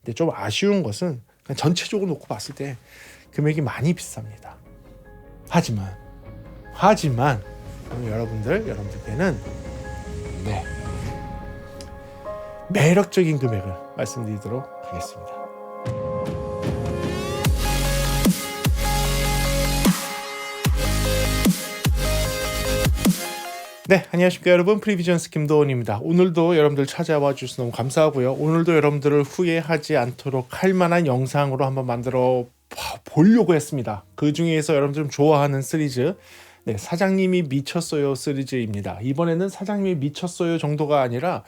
근데 좀 아쉬운 것은 그냥 전체적으로 놓고 봤을 때 금액이 많이 비쌉니다. 하지만 여러분들께는 네, 매력적인 금액을 말씀드리도록 하겠습니다. 네, 안녕하십니까 여러분. 프리비전스 김도원입니다. 오늘도 여러분들 찾아와 주셔서 너무 감사하고요. 오늘도 여러분들을 후회하지 않도록 할 만한 영상으로 한번 만들어 보려고 했습니다. 그 중에서 여러분들 좀 좋아하는 시리즈, 네, 사장님이 미쳤어요 시리즈입니다. 이번에는 사장님이 미쳤어요 정도가 아니라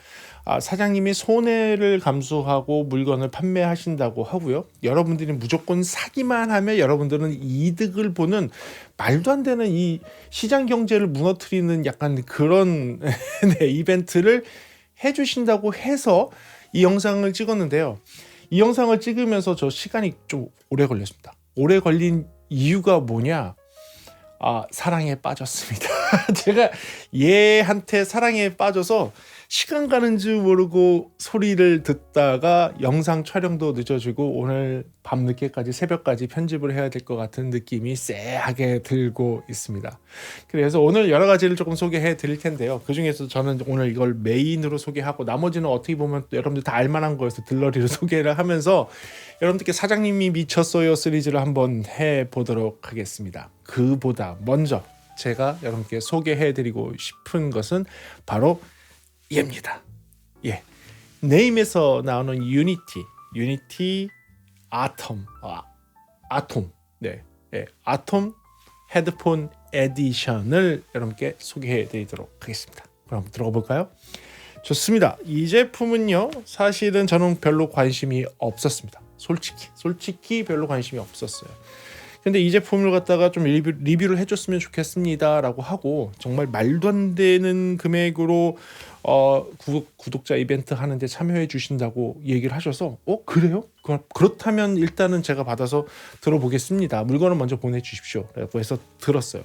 사장님이 손해를 감수하고 물건을 판매하신다고 하고요. 여러분들이 무조건 사기만 하면 여러분들은 이득을 보는 말도 안 되는 이 시장 경제를 무너뜨리는 약간 그런 네, 이벤트를 해주신다고 해서 이 영상을 찍었는데요. 이 영상을 찍으면서 저 시간이 좀 오래 걸렸습니다. 오래 걸린 이유가 뭐냐? 사랑에 빠졌습니다. 제가 얘한테 사랑에 빠져서 시간 가는 줄 모르고 소리를 듣다가 영상 촬영도 늦어지고 오늘 밤늦게까지 새벽까지 편집을 해야 될 것 같은 느낌이 쎄하게 들고 있습니다. 그래서 오늘 여러 가지를 조금 소개해 드릴 텐데요. 그 중에서 저는 오늘 이걸 메인으로 소개하고 나머지는 어떻게 보면 여러분들 다 알만한 거여서 들러리로 소개를 하면서 여러분들께 사장님이 미쳤어요 시리즈를 한번 해보도록 하겠습니다. 그보다 먼저 제가 여러분께 소개해드리고 싶은 것은 바로 얘입니다. 예, 네임에서 나오는 유니티 아톰, 네, 아톰 헤드폰 에디션을 여러분께 소개해드리도록 하겠습니다. 그럼 들어가 볼까요? 좋습니다. 이 제품은요, 사실은 저는 별로 관심이 없었습니다. 솔직히 별로 관심이 없었어요. 근데 이 제품을 갖다가 좀 리뷰를 해줬으면 좋겠습니다라고 하고 정말 말도 안 되는 금액으로 구독자 이벤트 하는데 참여해 주신다고 얘기를 하셔서 그래요? 그렇다면 일단은 제가 받아서 들어보겠습니다. 물건을 먼저 보내주십시오. 라고 해서 들었어요.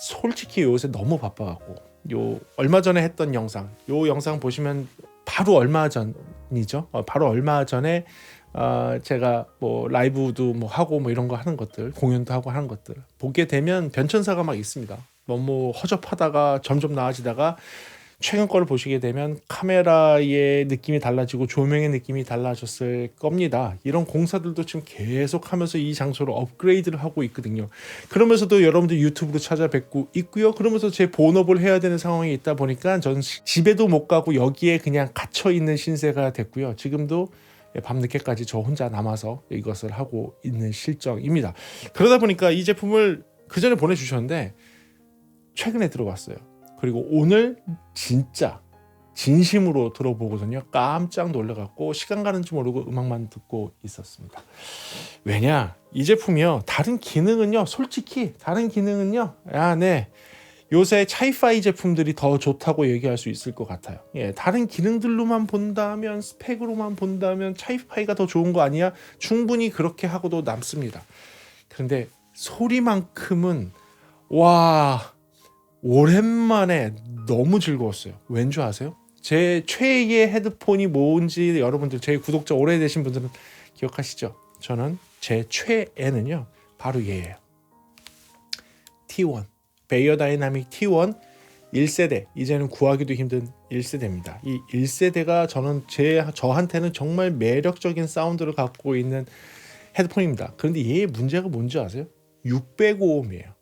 솔직히 요새 너무 바빠갖고 얼마 전에 했던 영상, 요 영상 보시면 바로 얼마 전이죠. 바로 얼마 전에 제가 뭐 라이브도 뭐 하고 뭐 이런 거 하는 것들, 공연도 하고 하는 것들 보게 되면 변천사가 막 있습니다. 너무 허접하다가 점점 나아지다가 최근 거를 보시게 되면 카메라의 느낌이 달라지고 조명의 느낌이 달라졌을 겁니다. 이런 공사들도 지금 계속하면서 이 장소를 업그레이드를 하고 있거든요. 그러면서도 여러분들 유튜브로 찾아뵙고 있고요. 그러면서 제 본업을 해야 되는 상황이 있다 보니까 저는 집에도 못 가고 여기에 그냥 갇혀 있는 신세가 됐고요. 지금도 밤늦게까지 저 혼자 남아서 이것을 하고 있는 실정입니다. 그러다 보니까 이 제품을 그 전에 보내주셨는데 최근에 들어왔어요. 그리고 오늘 진짜 진심으로 들어보거든요. 깜짝 놀라갖고 시간 가는 줄 모르고 음악만 듣고 있었습니다. 왜냐? 이 제품이요. 솔직히 다른 기능은요. 네. 요새 차이파이 제품들이 더 좋다고 얘기할 수 있을 것 같아요. 다른 기능들로만 본다면, 스펙으로만 본다면 차이파이가 더 좋은 거 아니야? 충분히 그렇게 하고도 남습니다. 그런데 소리만큼은 오랜만에 너무 즐거웠어요. 왠 줄 아세요? 제 최애의 헤드폰이 뭔지 여러분들, 제 구독자 오래되신 분들은 기억하시죠? 저는 제 최애는요 바로 얘예요. T1 베이어 다이나믹 T1 1세대, 이제는 구하기도 힘든 1세대입니다. 이 1세대가 저한테는 정말 매력적인 사운드를 갖고 있는 헤드폰입니다. 그런데 얘의 문제가 뭔지 아세요? 605ohm이에요.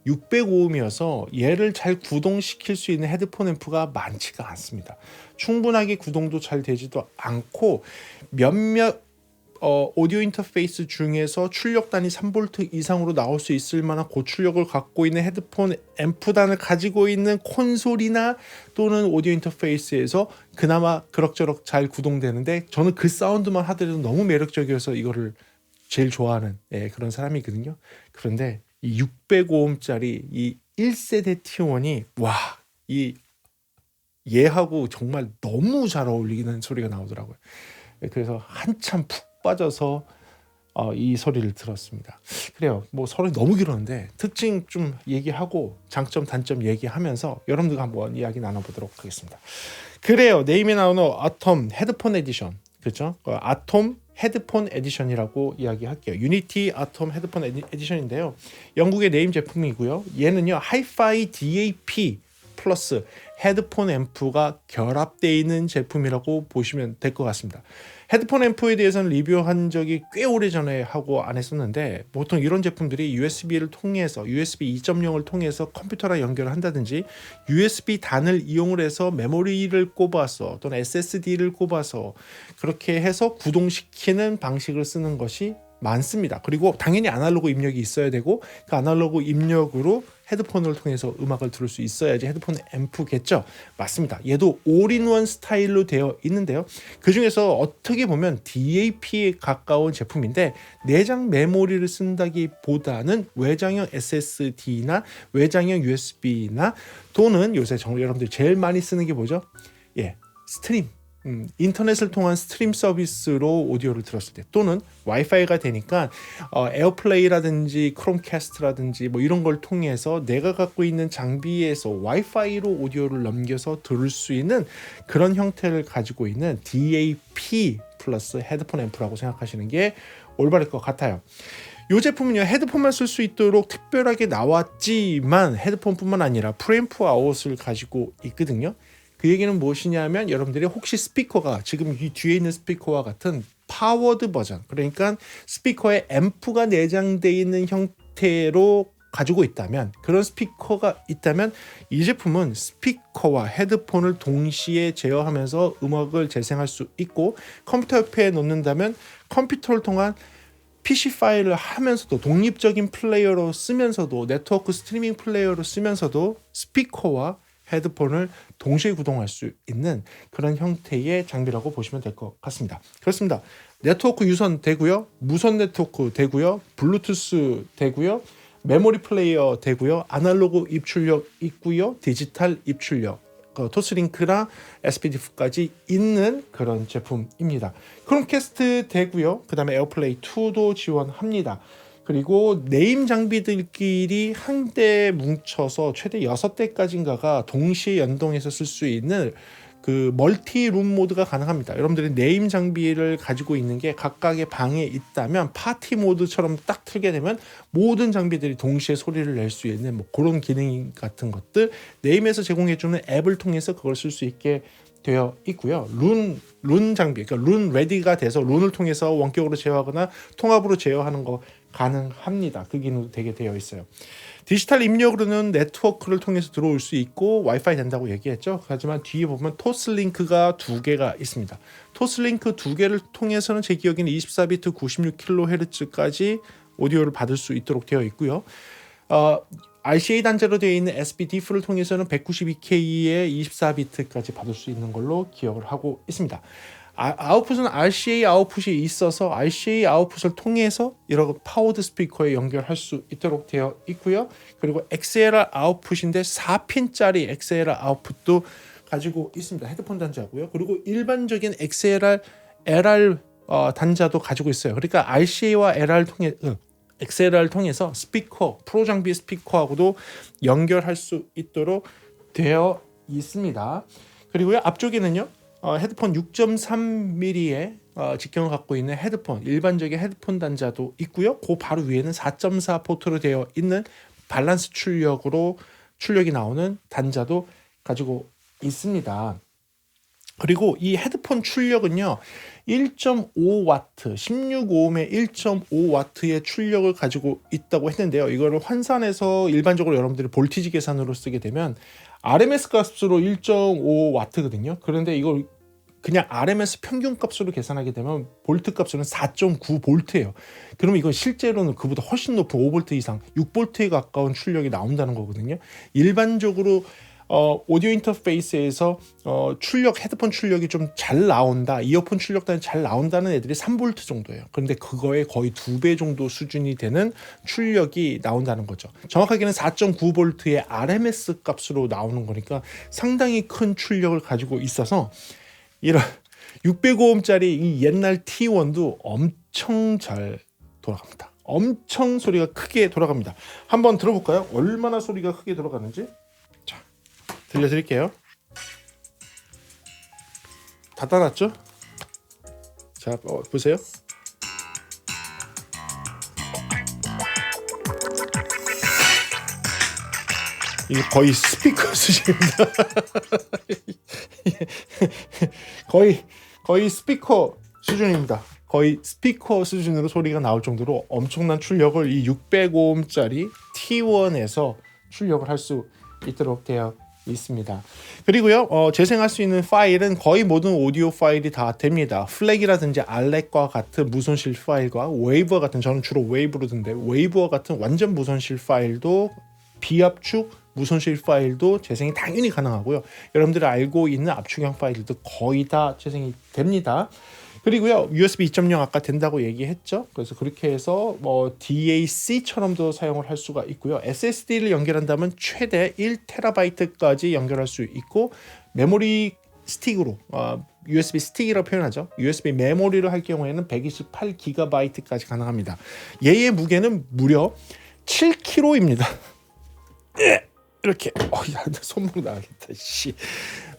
605ohm이어서 얘를 잘 구동시킬 수 있는 헤드폰 앰프가 많지가 않습니다. 충분하게 구동도 잘 되지도 않고 몇몇 오디오 인터페이스 중에서 출력단이 3V 이상으로 나올 수 있을 만한 고출력을 갖고 있는 헤드폰 앰프단을 가지고 있는 콘솔이나 또는 오디오 인터페이스에서 그나마 그럭저럭 잘 구동되는데 저는 그 사운드만 하더라도 너무 매력적이어서 이거를 제일 좋아하는 그런 사람이거든요. 그런데 이 605ohm짜리 이 1세대 T1이 얘하고 정말 너무 잘 어울리는 소리가 나오더라고요. 그래서 한참 푹 빠져서 이 소리를 들었습니다. 그래요. 뭐 소리 너무 길었는데 특징 좀 얘기하고 장점 단점 얘기하면서 여러분들과 한번 이야기 나눠보도록 하겠습니다. 그래요. 네임에 나오는 아톰 헤드폰 에디션, 그렇죠? 아톰 헤드폰 에디션이라고 이야기할게요. 유니티 아톰 헤드폰 에디션인데요. 영국의 네임 제품이고요. 얘는요 하이파이 DAP 플러스 헤드폰 앰프가 결합되어 있는 제품이라고 보시면 될 것 같습니다. 헤드폰 앰프에 대해서는 리뷰한 적이 꽤 오래전에 하고 안 했었는데 보통 이런 제품들이 USB를 통해서 USB 2.0을 통해서 컴퓨터랑 연결을 한다든지 USB 단을 이용을 해서 메모리를 꼽아서 또는 SSD를 꼽아서 그렇게 해서 구동시키는 방식을 쓰는 것이 많습니다. 그리고 당연히 아날로그 입력이 있어야 되고 그 아날로그 입력으로 헤드폰을 통해서 음악을 들을 수 있어야지 헤드폰 앰프겠죠. 맞습니다. 얘도 올인원 스타일로 되어 있는데요. 그 중에서 어떻게 보면 DAP에 가까운 제품인데 내장 메모리를 쓴다기보다는 외장형 SSD나 외장형 USB나 또는 요새 여러분들이 제일 많이 쓰는 게 뭐죠? 스트림. 인터넷을 통한 스트림 서비스로 오디오를 들었을 때 또는 와이파이가 되니까 에어플레이라든지 크롬캐스트라든지 뭐 이런 걸 통해서 내가 갖고 있는 장비에서 와이파이로 오디오를 넘겨서 들을 수 있는 그런 형태를 가지고 있는 DAP 플러스 헤드폰 앰프라고 생각하시는 게 올바를 것 같아요. 이 제품은요 헤드폰만 쓸 수 있도록 특별하게 나왔지만 헤드폰뿐만 아니라 프리앰프 아웃을 가지고 있거든요. 그 얘기는 무엇이냐면 여러분들이 혹시 스피커가 지금 이 뒤에 있는 스피커와 같은 파워드 버전, 그러니까 스피커에 앰프가 내장되어 있는 형태로 가지고 있다면, 그런 스피커가 있다면 이 제품은 스피커와 헤드폰을 동시에 제어하면서 음악을 재생할 수 있고, 컴퓨터 옆에 놓는다면 컴퓨터를 통한 PC 파일을 하면서도 독립적인 플레이어로 쓰면서도 네트워크 스트리밍 플레이어로 쓰면서도 스피커와 헤드폰을 동시에 구동할 수 있는 그런 형태의 장비라고 보시면 될 것 같습니다. 그렇습니다. 네트워크 유선 되고요, 무선 네트워크 되고요, 블루투스 되고요, 메모리 플레이어 되고요, 아날로그 입출력 있고요, 디지털 입출력, 토스링크랑 SPDIF까지 있는 그런 제품입니다. 크롬캐스트 되고요, 그 다음에 에어플레이 2도 지원합니다. 그리고 네임 장비들끼리 한 대에 뭉쳐서 최대 6대까지인가가 동시에 연동해서 쓸 수 있는 그 멀티 룸 모드가 가능합니다. 여러분들이 네임 장비를 가지고 있는 게 각각의 방에 있다면 파티 모드처럼 딱 틀게 되면 모든 장비들이 동시에 소리를 낼 수 있는 뭐 그런 기능 같은 것들 네임에서 제공해주는 앱을 통해서 그걸 쓸 수 있게 되어 있고요. 룬 장비, 그러니까 룬 레디가 돼서 룬을 통해서 원격으로 제어하거나 통합으로 제어하는 거 가능합니다. 그 기능도 되게 되어 있어요. 디지털 입력으로는 네트워크를 통해서 들어올 수 있고 와이파이 된다고 얘기했죠. 하지만 뒤에 보면 토스링크가 2개가 있습니다. 토스링크 2개를 통해서는 제 기억에는 24비트 96kHz까지 오디오를 받을 수 있도록 되어 있고요. RCA 단자로 되어 있는 SPDIF를 통해서는 192K의 24비트까지 받을 수 있는 걸로 기억을 하고 있습니다. 아웃풋은 RCA 아웃풋이 있어서 RCA 아웃풋을 통해서 이런 파워드 스피커에 연결할 수 있도록 되어 있고요. 그리고 XLR 아웃풋인데 4핀짜리 XLR 아웃풋도 가지고 있습니다. 헤드폰 단자고요. 그리고 일반적인 XLR LR 단자도 가지고 있어요. 그러니까 RCA와 XLR을 통해서 스피커, 프로 장비 스피커하고도 연결할 수 있도록 되어 있습니다. 그리고요 앞쪽에는요 헤드폰 6.3mm의 직경을 갖고 있는 헤드폰, 일반적인 헤드폰 단자도 있고요. 그 바로 위에는 4.4 포트로 되어 있는 밸런스 출력이 나오는 단자도 가지고 있습니다. 그리고 이 헤드폰 출력은요 1.5W, 16오음의 1.5W의 출력을 가지고 있다고 했는데요. 이거를 환산해서 일반적으로 여러분들이 볼티지 계산으로 쓰게 되면 RMS 값으로 1.5W거든요. 그런데 이걸 그냥 RMS 평균 값으로 계산하게 되면 볼트 값으로는 4.9V예요. 그러면 이건 실제로는 그보다 훨씬 높은 5V 이상, 6V에 가까운 출력이 나온다는 거거든요. 일반적으로 오디오 인터페이스에서 헤드폰 출력이 좀 잘 나온다, 이어폰 출력단이 잘 나온다는 애들이 3V 정도예요. 그런데 그거의 거의 2배 정도 수준이 되는 출력이 나온다는 거죠. 정확하게는 4.9V의 RMS 값으로 나오는 거니까 상당히 큰 출력을 가지고 있어서 이런 605ohm짜리 이 옛날 T1도 엄청 잘 돌아갑니다. 엄청 소리가 크게 돌아갑니다. 한번 들어볼까요? 얼마나 소리가 크게 돌아가는지. 자, 들려드릴게요. 닫아놨죠? 자, 보세요. 이게 거의 스피커 수준입니다. 거의 스피커 수준입니다. 거의 스피커 수준으로 소리가 나올 정도로 엄청난 출력을 이 605ohm짜리 T1에서 출력을 할 수 있도록 되어 있습니다. 그리고요, 재생할 수 있는 파일은 거의 모든 오디오 파일이 다 됩니다. 플렉이라든지 알렉과 같은 무손실 파일과 웨이브와 같은, 저는 주로 웨이브로 듣는데 웨이브와 같은 완전 무손실 파일도, 비압축 무손실 파일도 재생이 당연히 가능하고요. 여러분들이 알고 있는 압축형 파일들도 거의 다 재생이 됩니다. 그리고요, USB 2.0 아까 된다고 얘기했죠. 그래서 그렇게 해서 DAC처럼도 사용을 할 수가 있고요. SSD를 연결한다면 최대 1TB까지 연결할 수 있고, 메모리 스틱으로 USB 스틱이라고 표현하죠. USB 메모리를 할 경우에는 128GB까지 가능합니다. 얘의 무게는 무려 7kg입니다. 이렇게 손목 나가겠다.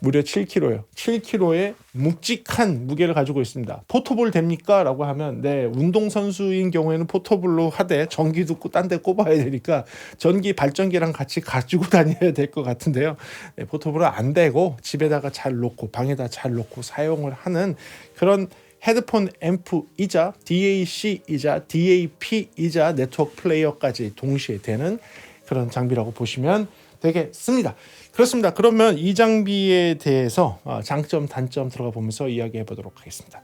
무려 7kg예요. 7kg의 묵직한 무게를 가지고 있습니다. 포터블 됩니까? 라고 하면 네, 운동선수인 경우에는 포터블로 하되 전기도 딴 데 꼽아야 되니까 전기 발전기랑 같이 가지고 다녀야 될 것 같은데요. 네, 포터블은 안 되고 집에다가 잘 놓고 방에다 잘 놓고 사용을 하는 그런 헤드폰 앰프이자 DAC이자 DAP이자 네트워크 플레이어까지 동시에 되는 그런 장비라고 보시면 되겠습니다. 그렇습니다. 그러면 이 장비에 대해서 장점, 단점 들어가 보면서 이야기해 보도록 하겠습니다.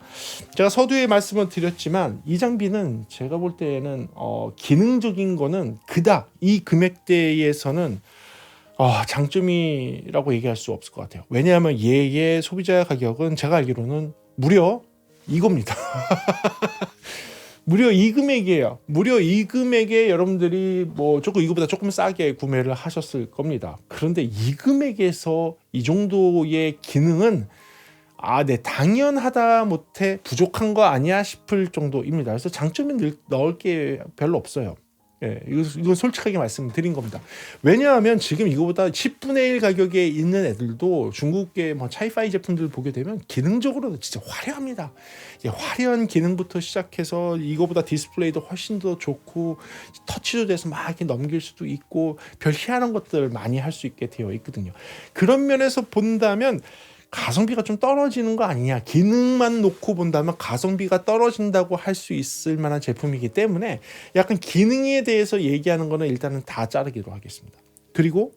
제가 서두에 말씀을 드렸지만 이 장비는 제가 볼 때에는 기능적인 거는 그닥 이 금액대에서는 장점이라고 얘기할 수 없을 것 같아요. 왜냐하면 얘의 소비자 가격은 제가 알기로는 무려 이겁니다. 무려 이 금액이에요. 무려 이 금액에 여러분들이 이거보다 조금 싸게 구매를 하셨을 겁니다. 그런데 이 금액에서 이 정도의 기능은 네, 당연하다 못해 부족한 거 아니야 싶을 정도입니다. 그래서 장점이 넣을 게 별로 없어요. 예, 이건 솔직하게 말씀드린 겁니다. 왜냐하면 지금 이거보다 10분의 1 가격에 있는 애들도 중국의 차이파이 제품들 보게 되면 기능적으로도 진짜 화려합니다. 화려한 기능부터 시작해서 이거보다 디스플레이도 훨씬 더 좋고 터치도 돼서 막 이렇게 넘길 수도 있고 별 희한한 것들을 많이 할 수 있게 되어 있거든요. 그런 면에서 본다면 가성비가 좀 떨어지는 거 아니냐, 기능만 놓고 본다면 가성비가 떨어진다고 할 수 있을 만한 제품이기 때문에 약간 기능에 대해서 얘기하는 거는 일단은 다 자르기로 하겠습니다. 그리고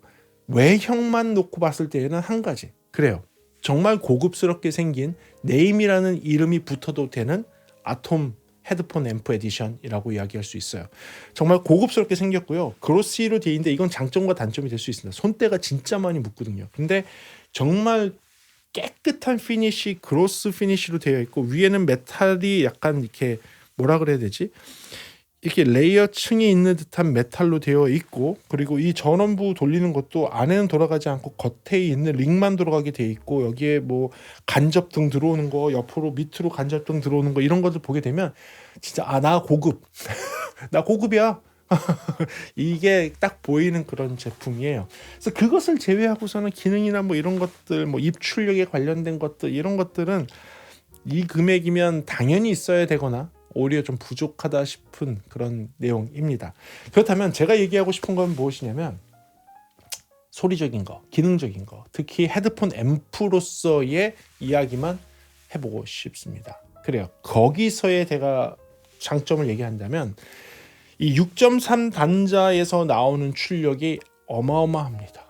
외형만 놓고 봤을 때에는 한 가지, 그래요, 정말 고급스럽게 생긴 네임이라는 이름이 붙어도 되는 아톰 헤드폰 앰프 에디션이라고 이야기할 수 있어요. 정말 고급스럽게 생겼고요, 그로시로 되어 있는데 이건 장점과 단점이 될 수 있습니다. 손때가 진짜 많이 묻거든요. 근데 정말 깨끗한 피니쉬, 그로스 피니쉬로 되어 있고, 위에는 메탈이 약간 이렇게 뭐라 그래야 되지? 이렇게 레이어층이 있는 듯한 메탈로 되어 있고, 그리고 이 전원부 돌리는 것도 안에는 돌아가지 않고 겉에 있는 링만 돌아가게 되어 있고, 여기에 간접등 들어오는 거, 옆으로 밑으로 간접등 들어오는 거, 이런 것들 보게 되면 진짜 나 고급 나 고급이야. 이게 딱 보이는 그런 제품이에요. 그래서 그것을 제외하고서는 기능이나 이런 것들, 입출력에 관련된 것들, 이런 것들은 이 금액이면 당연히 있어야 되거나 오히려 좀 부족하다 싶은 그런 내용입니다. 그렇다면 제가 얘기하고 싶은 건 무엇이냐면 소리적인 거, 기능적인 거, 특히 헤드폰 앰프로서의 이야기만 해보고 싶습니다. 그래요. 거기서의 제가 장점을 얘기한다면 이 6.3 단자에서 나오는 출력이 어마어마합니다.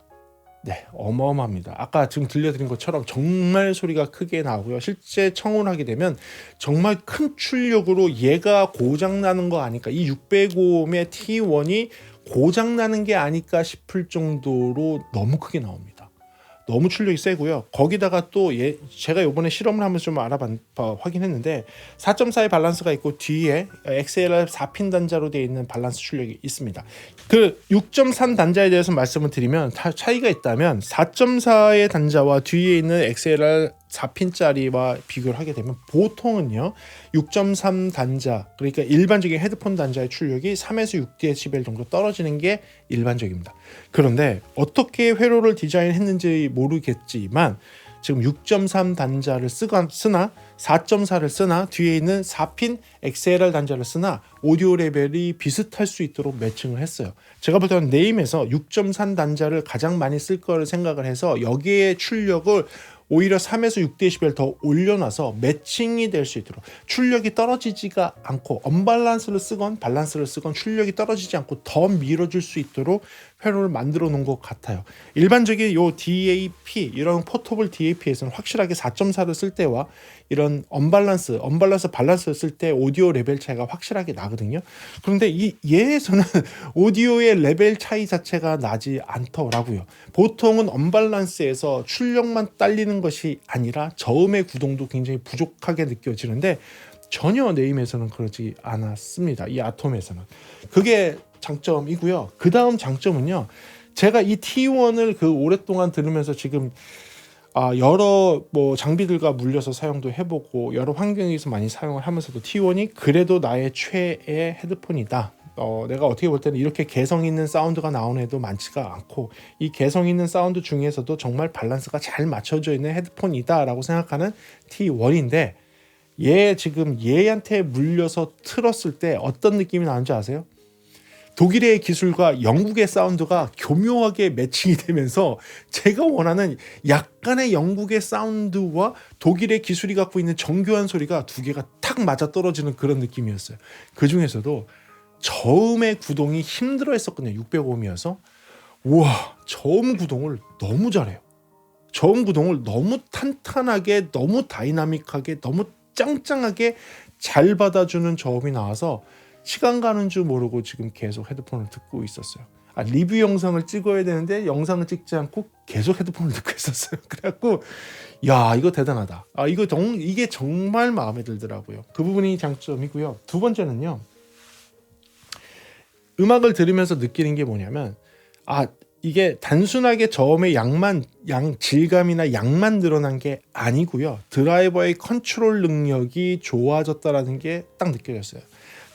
네, 어마어마합니다. 아까 지금 들려드린 것처럼 정말 소리가 크게 나오고요. 실제 청혼을 하게 되면 정말 큰 출력으로 얘가 고장나는 거 아닐까, 이 605ohm의 T1이 고장나는 게 아닐까 싶을 정도로 너무 크게 나옵니다. 너무 출력이 세고요. 거기다가 또 제가 이번에 실험을 하면서 좀 확인했는데 4.4의 밸런스가 있고 뒤에 XLR 4핀 단자로 되어 있는 밸런스 출력이 있습니다. 그 6.3 단자에 대해서 말씀을 드리면 차이가 있다면 4.4의 단자와 뒤에 있는 XLR 4핀짜리와 비교를 하게 되면 보통은요 6.3 단자, 그러니까 일반적인 헤드폰 단자의 출력이 3에서 6dB 정도 떨어지는 게 일반적입니다. 그런데 어떻게 회로를 디자인했는지 모르겠지만 지금 6.3 단자를 쓰나 4.4를 쓰나 뒤에 있는 4핀 XLR 단자를 쓰나 오디오 레벨이 비슷할 수 있도록 매칭을 했어요. 제가 볼 때는 네임에서 6.3 단자를 가장 많이 쓸 거를 생각을 해서 여기에 출력을 오히려 3에서 6dB 더 올려놔서 매칭이 될 수 있도록 출력이 떨어지지가 않고 언밸런스를 쓰건 밸런스를 쓰건 출력이 떨어지지 않고 더 밀어줄 수 있도록 회로를 만들어 놓은 것 같아요. 일반적인 요 DAP 이런 포터블 DAP에서는 확실하게 4.4를 쓸 때와 이런 언밸런스, 밸런스를 쓸 때 오디오 레벨 차이가 확실하게 나거든요. 그런데 이 얘에서는 오디오의 레벨 차이 자체가 나지 않더라고요. 보통은 언밸런스에서 출력만 딸리는 것이 아니라 저음의 구동도 굉장히 부족하게 느껴지는데 전혀 네임에서는 그러지 않았습니다. 이 아톰에서는. 그게 장점이고요. 그 다음 장점은요. 제가 이 T1을 그 오랫동안 들으면서 지금 여러 장비들과 물려서 사용도 해보고 여러 환경에서 많이 사용을 하면서도 T1이 그래도 나의 최애 헤드폰이다. 내가 어떻게 볼 때는 이렇게 개성 있는 사운드가 나오는 애도 많지가 않고 이 개성 있는 사운드 중에서도 정말 밸런스가 잘 맞춰져 있는 헤드폰이다 라고 생각하는 T1인데 지금 얘한테 물려서 틀었을 때 어떤 느낌이 나는지 아세요? 독일의 기술과 영국의 사운드가 교묘하게 매칭이 되면서 제가 원하는 약간의 영국의 사운드와 독일의 기술이 갖고 있는 정교한 소리가 두 개가 탁 맞아떨어지는 그런 느낌이었어요. 그 중에서도 저음의 구동이 힘들어 했었거든요. 605음이어서 우와, 저음 구동을 너무 잘해요. 저음 구동을 너무 탄탄하게, 너무 다이나믹하게, 너무 짱짱하게 잘 받아주는 저음이 나와서 시간 가는 줄 모르고 지금 계속 헤드폰을 듣고 있었어요. 리뷰 영상을 찍어야 되는데 영상을 찍지 않고 계속 헤드폰을 듣고 있었어요. 그래갖고 야, 이거 대단하다. 이게 정말 마음에 들더라고요. 그 부분이 장점이고요. 두 번째는요. 음악을 들으면서 느끼는 게 뭐냐면 이게 단순하게 저음의 질감이나 양만 늘어난 게 아니고요. 드라이버의 컨트롤 능력이 좋아졌다라는 게 딱 느껴졌어요.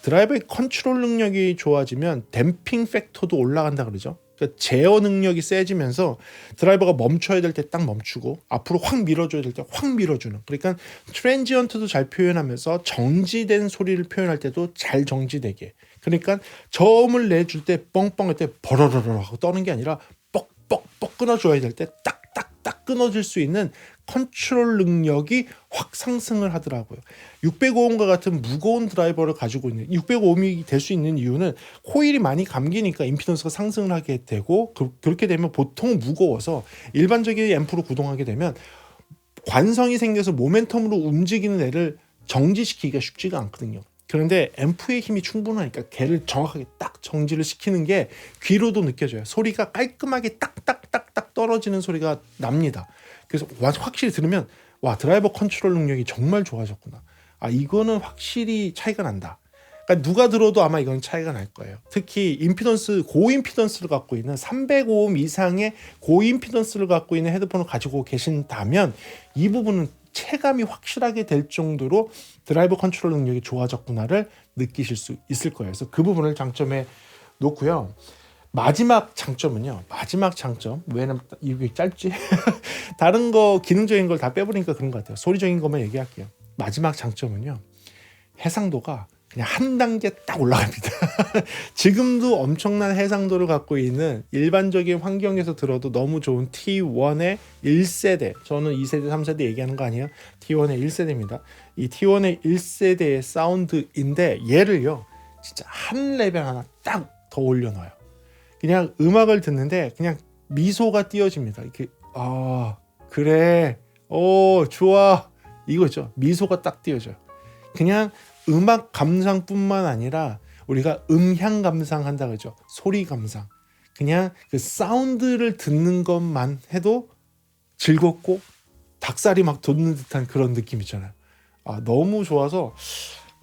드라이버의 컨트롤 능력이 좋아지면 댐핑 팩터도 올라간다 그러죠. 그러니까 제어 능력이 세지면서 드라이버가 멈춰야 될 때 딱 멈추고 앞으로 확 밀어줘야 될 때 확 밀어주는. 그러니까 트랜지언트도 잘 표현하면서 정지된 소리를 표현할 때도 잘 정지되게. 그러니까 저음을 내줄 때 뻥뻥할 때 버러러러 하고 떠는 게 아니라 뻑뻑뻑 끊어줘야 될 때 딱딱딱 끊어질 수 있는 컨트롤 능력이 확 상승을 하더라고요. 605음과 같은 무거운 드라이버를 가지고 있는 605음이 될 수 있는 이유는 코일이 많이 감기니까 임피던스가 상승을 하게 되고 그렇게 되면 보통 무거워서 일반적인 앰프로 구동하게 되면 관성이 생겨서 모멘텀으로 움직이는 애를 정지시키기가 쉽지가 않거든요. 그런데 앰프의 힘이 충분하니까 걔를 정확하게 딱 정지를 시키는 게 귀로도 느껴져요. 소리가 깔끔하게 딱딱딱딱 떨어지는 소리가 납니다. 그래서 확실히 들으면 드라이버 컨트롤 능력이 정말 좋아졌구나. 이거는 확실히 차이가 난다. 그러니까 누가 들어도 아마 이건 차이가 날 거예요. 특히 고임피던스를 갖고 있는 305음 이상의 고임피던스를 갖고 있는 헤드폰을 가지고 계신다면 이 부분은 체감이 확실하게 될 정도로 드라이버 컨트롤 능력이 좋아졌구나를 느끼실 수 있을 거예요. 그래서 그 부분을 장점에 놓고요. 마지막 장점 왜냐면 이게 짧지? 다른 거 기능적인 걸 다 빼버리니까 그런 것 같아요. 소리적인 것만 얘기할게요. 마지막 장점은요. 해상도가 그냥 한 단계 딱 올라갑니다. 지금도 엄청난 해상도를 갖고 있는 일반적인 환경에서 들어도 너무 좋은 T1의 1세대, 저는 2세대, 3세대 얘기하는 거 아니에요. T1의 1세대입니다. 이 T1의 1세대의 사운드인데 얘를요 진짜 한 레벨 하나 딱 더 올려놔요. 그냥 음악을 듣는데 그냥 미소가 띄어집니다. 이렇게 그래, 좋아, 이거죠. 미소가 딱 띄어져요. 그냥 음악 감상뿐만 아니라 우리가 음향 감상한다 그러죠. 소리 감상. 그냥 그 사운드를 듣는 것만 해도 즐겁고 닭살이 막 돋는 듯한 그런 느낌 있잖아요. 너무 좋아서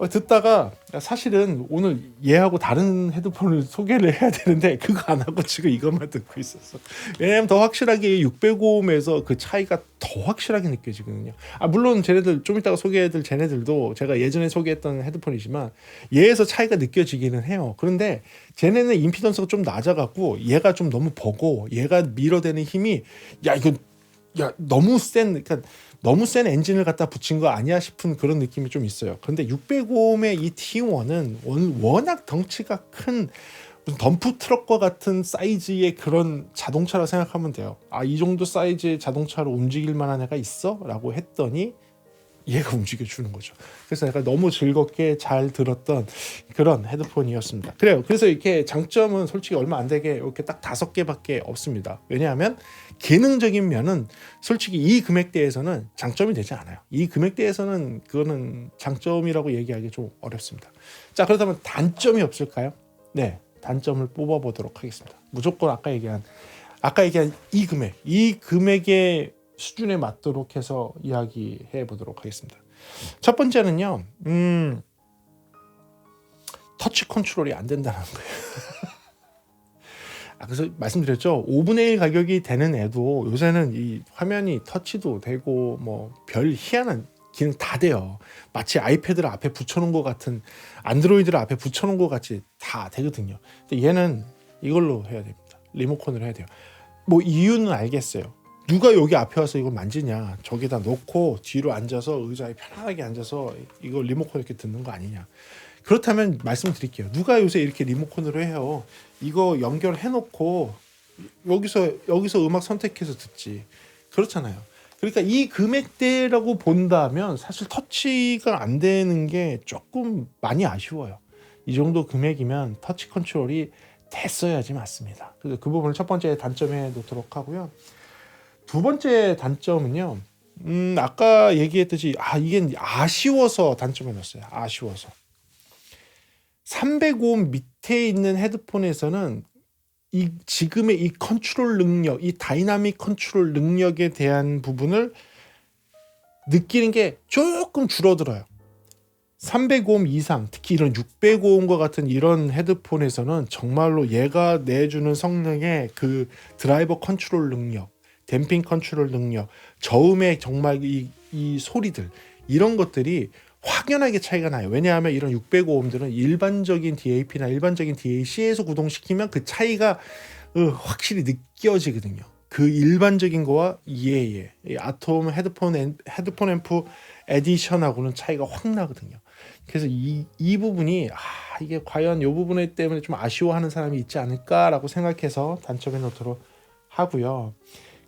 듣다가 사실은 오늘 얘하고 다른 헤드폰을 소개를 해야 되는데 그거 안 하고 지금 이것만 듣고 있었어. 왜냐면 더 확실하게 605음에서 그 차이가 더 확실하게 느껴지거든요. 물론 쟤네들 좀 이따가 소개해드릴 쟤네들도 제가 예전에 소개했던 헤드폰이지만 얘에서 차이가 느껴지기는 해요. 그런데 쟤네는 임피던스가 좀 낮아갖고 얘가 좀 너무 버거워. 얘가 밀어대는 힘이 이건 야 너무 센 엔진을 갖다 붙인 거 아니야 싶은 그런 느낌이 좀 있어요. 그런데 605의 이 T1은 워낙 덩치가 큰 무슨 덤프 트럭과 같은 사이즈의 그런 자동차라 생각하면 돼요. 이 정도 사이즈의 자동차로 움직일 만한 애가 있어? 라고 했더니 얘가 움직여주는 거죠. 그래서 내가 너무 즐겁게 잘 들었던 그런 헤드폰이었습니다. 그래요. 그래서 이렇게 장점은 솔직히 얼마 안 되게 이렇게 딱 5개밖에 없습니다. 왜냐하면 기능적인 면은 솔직히 이 금액대에서는 장점이 되지 않아요. 이 금액대에서는 그거는 장점이라고 얘기하기 좀 어렵습니다. 자, 그렇다면 단점이 없을까요? 네, 단점을 뽑아보도록 하겠습니다. 무조건 아까 얘기한 이 금액의 수준에 맞도록 해서 이야기해 보도록 하겠습니다. 첫 번째는요, 터치 컨트롤이 안 된다는 거예요. 그래서 말씀드렸죠. 5분의 1 가격이 되는 애도 요새는 이 화면이 터치도 되고 뭐 별 희한한 기능 다 돼요. 마치 아이패드를 앞에 붙여놓은 것 같은, 안드로이드를 앞에 붙여놓은 것 같이 다 되거든요. 근데 얘는 이걸로 해야 됩니다. 리모컨으로 해야 돼요. 뭐 이유는 알겠어요. 누가 여기 앞에 와서 이걸 만지냐, 저기다 놓고 뒤로 앉아서 의자에 편안하게 앉아서 이거 리모컨 이렇게 듣는 거 아니냐. 그렇다면 말씀드릴게요. 누가 요새 이렇게 리모컨으로 해요. 이거 연결해놓고 여기서 음악 선택해서 듣지. 그렇잖아요. 그러니까 이 금액대라고 본다면 사실 터치가 안 되는 게 조금 많이 아쉬워요. 이 정도 금액이면 터치 컨트롤이 됐어야지 맞습니다. 그래서 그 부분을 첫 번째 단점에 놓도록 하고요. 두 번째 단점은요. 아까 얘기했듯이 이게 아쉬워서 단점에 넣었어요. 아쉬워서. 305옴 밑에 있는 헤드폰에서는 지금의 이 컨트롤 능력, 이 다이나믹 컨트롤 능력에 대한 부분을 느끼는 게 조금 줄어들어요. 305옴 이상, 특히 이런 605옴과 같은 이런 헤드폰에서는 정말로 얘가 내주는 성능의 그 드라이버 컨트롤 능력, 댐핑 컨트롤 능력, 저음의 정말 이 소리들, 이런 것들이 확연하게 차이가 나요. 왜냐하면 이런 605옴들은 일반적인 DAP나 일반적인 DAC에서 구동시키면 그 차이가 확실히 느껴지거든요. 그 일반적인 거와 이 아톰 헤드폰 앰프 에디션하고는 차이가 확 나거든요. 그래서 이 부분이 이게 과연 이 부분 때문에 좀 아쉬워하는 사람이 있지 않을까라고 생각해서 단점에 넣도록 하고요.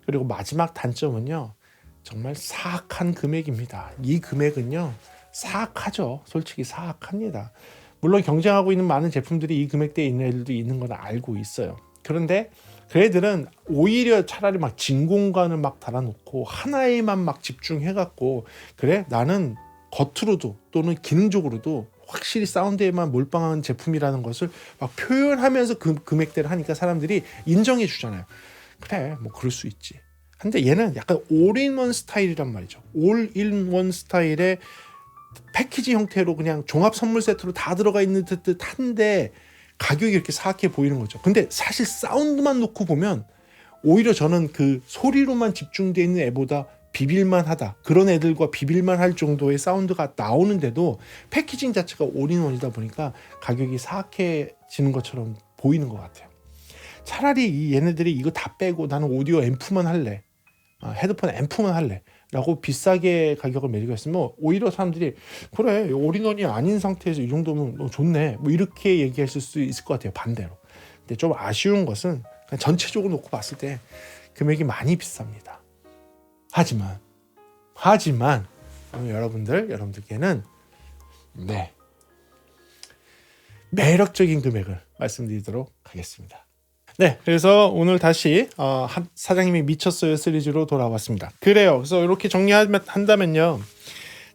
그리고 마지막 단점은요, 정말 사악한 금액입니다. 이 금액은요, 사악하죠. 솔직히 사악합니다. 물론 경쟁하고 있는 많은 제품들이 이 금액대에 있는 애들도 있는 건 알고 있어요. 그런데 그 애들은 오히려 차라리 막 진공관을 막 달아놓고 하나에만 막 집중해갖고, 그래 나는 겉으로도 또는 기능적으로도 확실히 사운드에만 몰빵한 제품이라는 것을 막 표현하면서 그 금액대를 하니까 사람들이 인정해 주잖아요. 그래 뭐 그럴 수 있지. 근데 얘는 약간 올인원 스타일이란 말이죠. 올인원 스타일의 패키지 형태로 그냥 종합 선물 세트로 다 들어가 있는 듯한데 가격이 이렇게 사악해 보이는 거죠. 근데 사실 사운드만 놓고 보면 오히려 저는 그 소리로만 집중되어 있는 애보다 비빌만하다. 그런 애들과 비빌만 할 정도의 사운드가 나오는데도 패키징 자체가 올인원이다 보니까 가격이 사악해지는 것처럼 보이는 것 같아요. 차라리 얘네들이 이거 다 빼고 나는 오디오 앰프만 할래, 헤드폰 앰프만 할래 라고 비싸게 가격을 매기고 했으면 오히려 사람들이 그래 올인원이 아닌 상태에서 이 정도면 좋네 뭐 이렇게 얘기했을 수 있을 것 같아요. 반대로. 근데 좀 아쉬운 것은 그냥 전체적으로 놓고 봤을 때 금액이 많이 비쌉니다. 하지만 여러분들께는 매력적인 금액을 말씀드리도록 하겠습니다. 네, 그래서 오늘 다시 사장님이 미쳤어요 시리즈로 돌아왔습니다. 그래요. 그래서 이렇게 정리한다면요,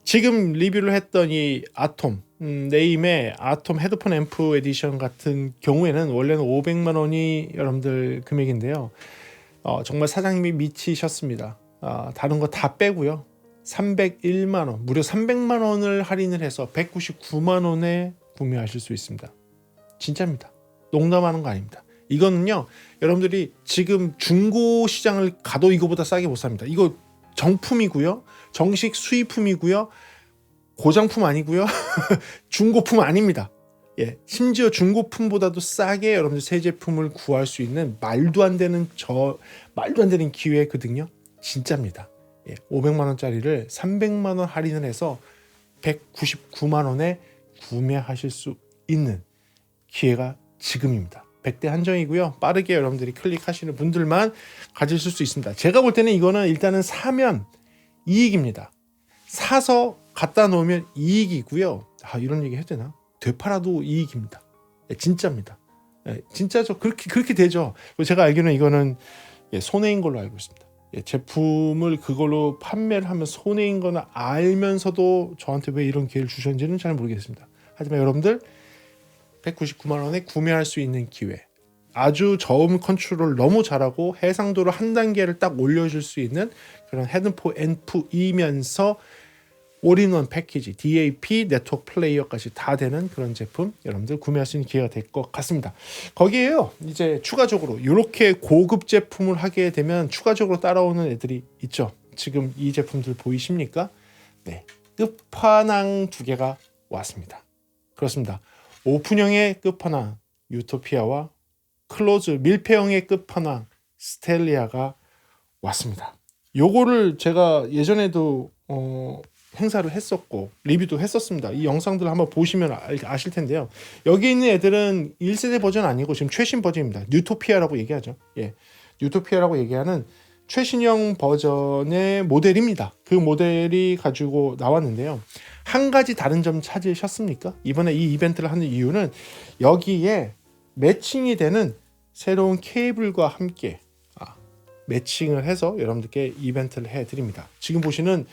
지금 리뷰를 했던 이 아톰 네임의 아톰 헤드폰 앰프 에디션 같은 경우에는 원래는 500만 원이 여러분들 금액인데요. 정말 사장님이 미치셨습니다. 다른 거 다 빼고요, 301만 원, 무려 300만 원을 할인을 해서 199만 원에 구매하실 수 있습니다. 진짜입니다. 농담하는 거 아닙니다. 이거는요, 여러분들이 지금 중고 시장을 가도 이거보다 싸게 못 삽니다. 이거 정품이고요, 정식 수입품이고요, 고장품 아니고요, 중고품 아닙니다. 심지어 중고품보다도 싸게 여러분들 새 제품을 구할 수 있는 말도 안 되는 기회거든요. 진짜입니다. 500만 원짜리를 300만 원 할인을 해서 199만 원에 구매하실 수 있는 기회가 지금입니다. 100대 한정이고요. 빠르게 여러분들이 클릭하시는 분들만 가지실 수 있습니다. 제가 볼 때는 이거는 일단은 사면 이익입니다. 사서 갖다 놓으면 이익이고요. 이런 얘기 해도 되나? 되팔아도 이익입니다. 진짜입니다. 진짜죠. 그렇게 되죠. 제가 알기로는 이거는 손해인 걸로 알고 있습니다. 제품을 그걸로 판매를 하면 손해인 거는 알면서도 저한테 왜 이런 기회를 주셨는지는 잘 모르겠습니다. 하지만 여러분들 199만 원에 구매할 수 있는 기회, 아주 저음 컨트롤 너무 잘하고 해상도를 한 단계를 딱 올려줄 수 있는 그런 헤드폰 앰프이면서 올인원 패키지, DAP, 네트워크 플레이어까지 다 되는 그런 제품 여러분들 구매할 수 있는 기회가 될 것 같습니다. 거기에요, 이제 추가적으로 이렇게 고급 제품을 하게 되면 추가적으로 따라오는 애들이 있죠. 지금 이 제품들 보이십니까? 네, 끝판왕 두 개가 왔습니다. 그렇습니다. 오픈형의 끝판왕 유토피아와 클로즈 밀폐형의 끝판왕 스텔리아가 왔습니다. 요거를 제가 예전에도 행사를 했었고 리뷰도 했었습니다. 이 영상들을 한번 보시면 아실 텐데요. 여기 있는 애들은 1세대 버전 아니고 지금 최신 버전입니다. 뉴토피아라고 얘기하죠. 뉴토피아라고 얘기하는 최신형 버전의 모델입니다. 그 모델이 가지고 나왔는데요. 한 가지 다른 점 찾으셨습니까? 이번에 이 이벤트를 하는 이유는 여기에 매칭이 되는 새로운 케이블과 함께 매칭을 해서 여러분들께 이벤트를 해드립니다. 지금 보시는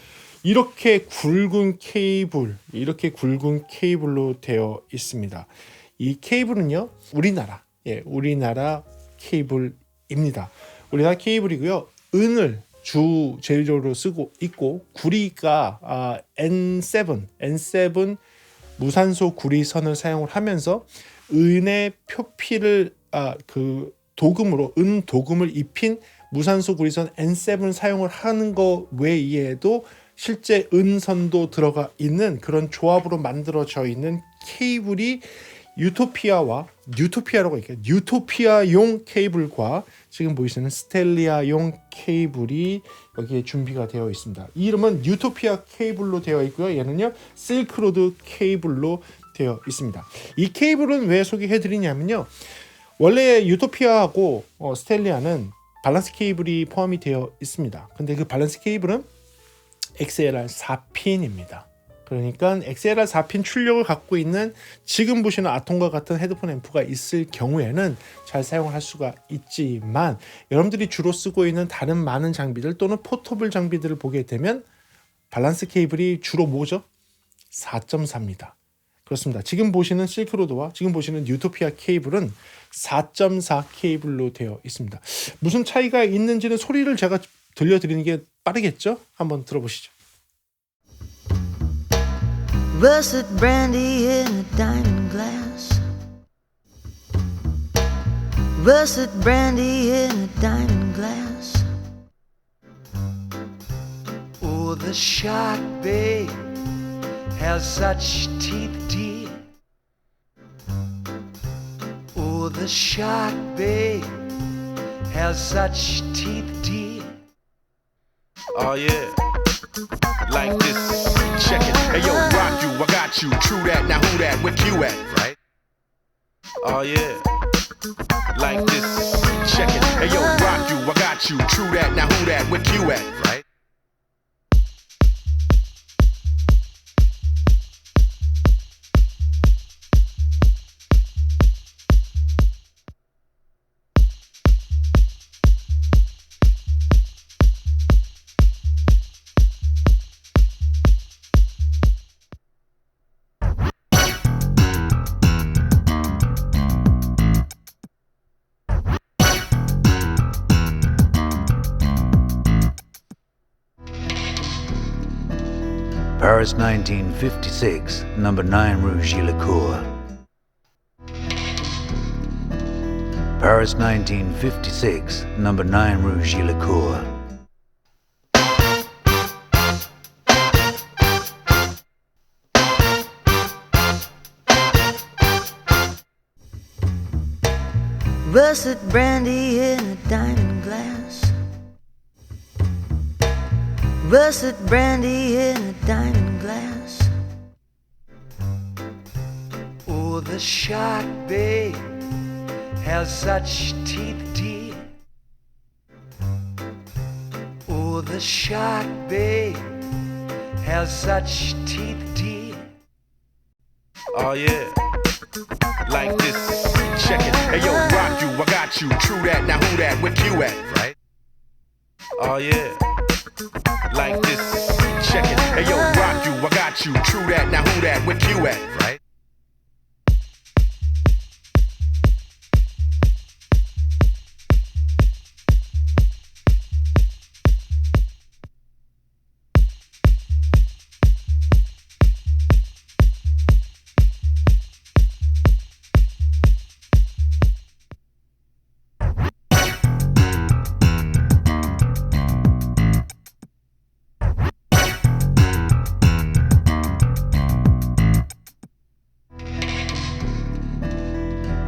이렇게 굵은 케이블로 되어 있습니다. 이 케이블은요, 우리나라 케이블입니다. 우리나라 케이블이고요. 은을 주 재료로 쓰고 있고 구리가 N7 무산소 구리선을 사용을 하면서 은의 표피를 은 도금을 입힌 무산소 구리선 N7 사용을 하는 것 외에도 실제 은선도 들어가 있는 그런 조합으로 만들어져 있는 케이블이 뉴토피아라고 얘기해요. 뉴토피아용 케이블과 지금 보이시는 스텔리아용 케이블이 여기에 준비가 되어 있습니다. 이 이름은 뉴토피아 케이블로 되어 있고요. 얘는요 실크로드 케이블로 되어 있습니다. 이 케이블은 왜 소개해드리냐면요, 원래 유토피아하고 스텔리아는 밸런스 케이블이 포함이 되어 있습니다. 근데 그 밸런스 케이블은 XLR 4핀입니다. 그러니까 XLR 4핀 출력을 갖고 있는 지금 보시는 아톰과 같은 헤드폰 앰프가 있을 경우에는 잘 사용을 할 수가 있지만, 여러분들이 주로 쓰고 있는 다른 많은 장비들 또는 포터블 장비들을 보게 되면 밸런스 케이블이 주로 뭐죠? 4.4입니다. 그렇습니다. 지금 보시는 실크로드와 지금 보시는 뉴토피아 케이블은 4.4 케이블로 되어 있습니다. 무슨 차이가 있는지는 소리를 제가 들려드리는 게 빠르겠죠? 한번 들어보시죠. Russet brandy in a diamond glass. Russet brandy in a diamond glass. Oh, the shark, babe, has such teeth, dear. Oh, the shark, babe, has such teeth, dear. Oh yeah, like this. Check it. Hey yo, rock you, I got you. True that. Now who that? Where Q at? Right. Oh yeah, like this. Check it. Hey yo, rock you, I got you. True that. Now who that? Where Q at? Right. Paris 1956, number 9 Rue Gillicourt. Paris 1956, number 9 Rue Gillicourt. Russet brandy in a diamond glass. russet brandy in a diamond glass. Oh, the shark, babe, has such teeth, dear. Oh, the shark, babe, has such teeth, dear. Oh yeah, like this. Check it. Hey yo, rock you, I got you. True that. Now who that? Where Q at? Right. Oh yeah, like this. Check it. Hey yo, rock you, I got you. True that. Now who that? Where Q at? Right.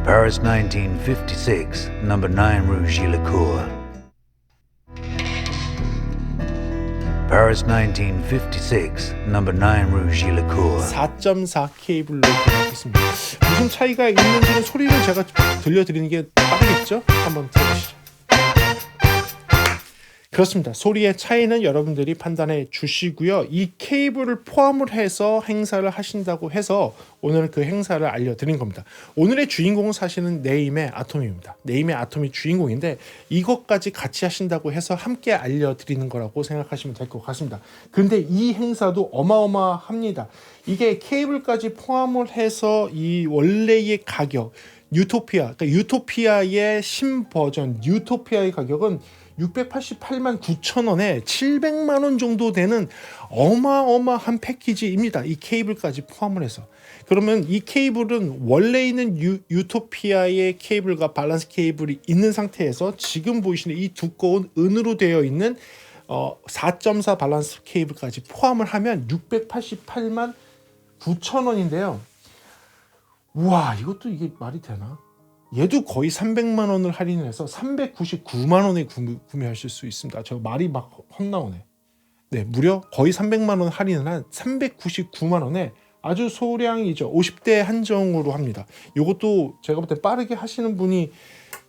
Paris 1956, number 9 Rue Gillicourt. Paris 1956, number 9 Rue Gillicourt. 4.4 케이블로 들어가겠습니다. 무슨 차이가 있는지는 소리를 제가 들려드리는 게 빠르겠죠? 한번 들어보시죠. 그렇습니다. 소리의 차이는 여러분들이 판단해 주시고요. 이 케이블을 포함을 해서 행사를 하신다고 해서 오늘 그 행사를 알려드린 겁니다. 오늘의 주인공은 사실은 네임의 아톰입니다. 네임의 아톰이 주인공인데 이것까지 같이 하신다고 해서 함께 알려드리는 거라고 생각하시면 될 것 같습니다. 근데 이 행사도 어마어마합니다. 이게 케이블까지 포함을 해서 이 원래의 가격 유토피아, 그러니까 유토피아의 신버전 유토피아의 가격은 688만 9천 원에 700만 원 정도 되는 어마어마한 패키지입니다. 이 케이블까지 포함을 해서. 그러면 이 케이블은 원래 있는 유토피아의 케이블과 밸런스 케이블이 있는 상태에서 지금 보이시는 이 두꺼운 은으로 되어 있는 4.4 밸런스 케이블까지 포함을 하면 688만 9천 원인데요. 우와, 이것도 이게 말이 되나? 얘도 거의 300만 원을 할인해서 399만 원에 구매하실 수 있습니다. 저 말이 막 헛나오네. 네, 무려 거의 300만 원 할인을 한 399만 원에 아주 소량이죠. 50대 한정으로 합니다. 이것도 제가 볼 때 빠르게 하시는 분이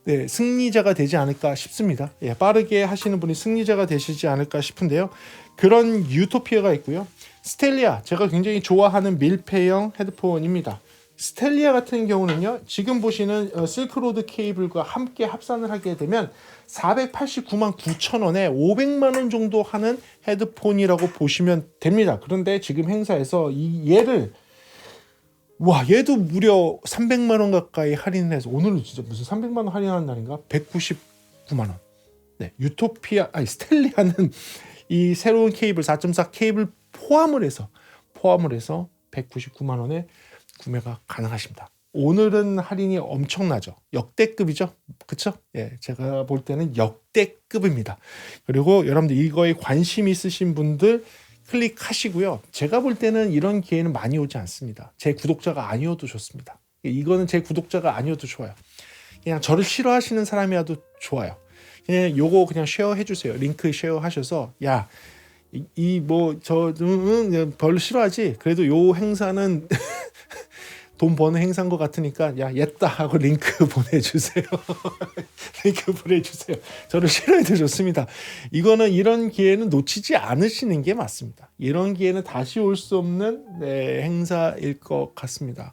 네, 승리자가 되지 않을까 싶습니다. 예, 빠르게 하시는 분이 승리자가 되시지 않을까 싶은데요. 그런 유토피아가 있고요. 스텔리아, 제가 굉장히 좋아하는 밀폐형 헤드폰입니다. 스텔리아 같은 경우는요, 지금 보시는 실크로드 케이블과 함께 합산을 하게 되면 489만 9천 원에 500만 원 정도 하는 헤드폰이라고 보시면 됩니다. 그런데 지금 행사에서 얘를 얘도 무려 300만 원 가까이 할인해서 오늘은 진짜 무슨 300만 원 할인하는 날인가? 199만 원. 네, 스텔리아는 이 새로운 케이블 4.4 케이블 포함을 해서 199만 원에 구매가 가능하십니다. 오늘은 할인이 엄청나죠. 역대급이죠. 그쵸? 예, 제가 볼 때는 역대급입니다. 그리고 여러분들 이거에 관심 있으신 분들 클릭하시고요. 제가 볼 때는 이런 기회는 많이 오지 않습니다. 제 구독자가 아니어도 좋습니다. 이거는 제 구독자가 아니어도 좋아요. 그냥 저를 싫어하시는 사람이라도 좋아요. 그냥 요거 그냥 쉐어해 주세요. 링크 쉐어 하셔서 별로 싫어하지. 그래도 요 행사는 돈 버는 행사인 것 같으니까 옛다 하고 링크 보내주세요. 링크 보내주세요. 저를 싫어해도 좋습니다. 이거는 이런 기회는 놓치지 않으시는 게 맞습니다. 이런 기회는 다시 올 수 없는 행사일 것 같습니다.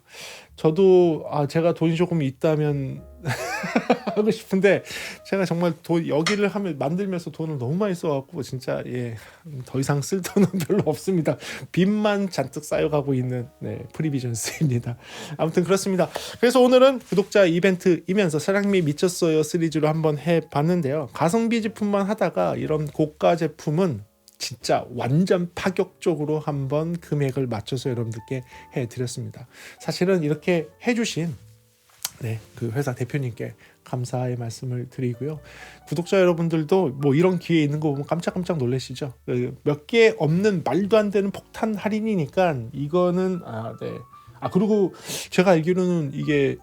저도 제가 돈이 조금 있다면 하고 싶은데 제가 정말 여기를 만들면서 돈을 너무 많이 써갖고 진짜 더 이상 쓸 돈은 별로 없습니다. 빚만 잔뜩 쌓여가고 있는 프리비전스입니다. 아무튼 그렇습니다. 그래서 오늘은 구독자 이벤트이면서 사랑미 미쳤어요 시리즈로 한번 해봤는데요. 가성비 제품만 하다가 이런 고가 제품은 진짜 완전 파격적으로 한번 금액을 맞춰서 여러분들께 해드렸습니다. 사실은 이렇게 해주신 그 회사 대표님께 감사의 말씀을 드리고요. 구독자 여러분들도 이런 기회 있는 거 보면 깜짝깜짝 놀라시죠? 몇 개 없는 말도 안 되는 폭탄 할인이니까 이거는 그리고 제가 알기로는 이게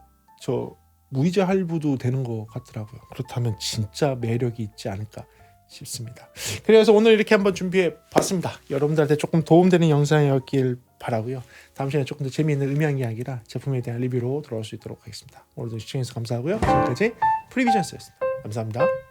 무이자 할부도 되는 것 같더라고요. 그렇다면 진짜 매력이 있지 않을까 싶습니다. 그래서 오늘 이렇게 한번 준비해 봤습니다. 여러분들한테 조금 도움되는 영상이었길 바라고요. 다음 시간에 조금 더 재미있는 음향 이야기라 제품에 대한 리뷰로 돌아올 수 있도록 하겠습니다. 오늘도 시청해주셔서 감사하고요. 지금까지 프리비전스였습니다. 감사합니다.